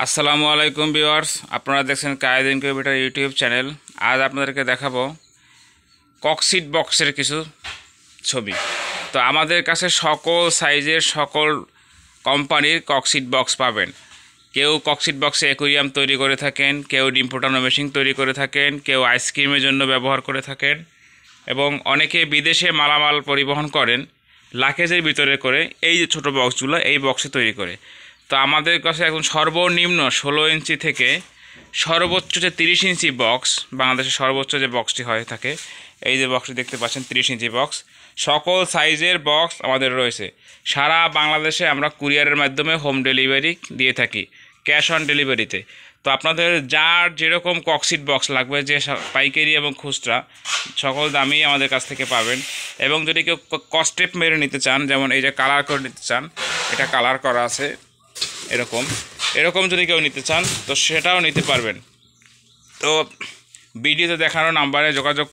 আসসালামু আলাইকুম ভিউয়ার্স, আপনারা দেখছেন কায়েদ ইনকিউবেটর ইউটিউব চ্যানেল। আজ আপনাদেরকে দেখাবো ককশিট বক্সের কিছু ছবি। তো আমাদের কাছে সকল সাইজের সকল কোম্পানির ককশিট বক্স পাবেন। কেউ ককশিট বক্সে অ্যাকুরিয়াম তৈরি করে থাকেন, কেউ ডিম ফোটানো মেশিন তৈরি করে থাকেন, কেউ আইসক্রিমের জন্য ব্যবহার করে থাকেন এবং অনেকে বিদেশে মালামাল পরিবহন করেন লাকেজের ভিতরে করে। এই যে ছোটো বক্সগুলো এই বক্সে তৈরি করে। তো আমাদের কাছে এখন সর্বনিম্ন 16 ইঞ্চি থেকে সর্বোচ্চ যে 30 ইঞ্চি বক্স, বাংলাদেশের সর্বোচ্চ যে বক্সটি হয়ে থাকে, এই যে বক্সটি দেখতে পাচ্ছেন 30 ইঞ্চি বক্স, সকল সাইজের বক্স আমাদের রয়েছে। সারা বাংলাদেশে আমরা কুরিয়ারের মাধ্যমে হোম ডেলিভারি দিয়ে থাকি, ক্যাশ অন ডেলিভারিতে। তো আপনাদের যার যেরকম ককশিট বক্স লাগবে, যে পাইকারি এবং খুচরা সকল দামই আমাদের কাছ থেকে পাবেন। এবং যদি কেউ কস্টেপ মেরে নিতে চান, যেমন এই যে কালার করে নিতে চান, এটা কালার করা আছে এরকম এরকম যদি কেউ নিতে চান তো সেটাও নিতে পারবেন। তো ভিডিওতে দেখানো নাম্বারে যোগাযোগ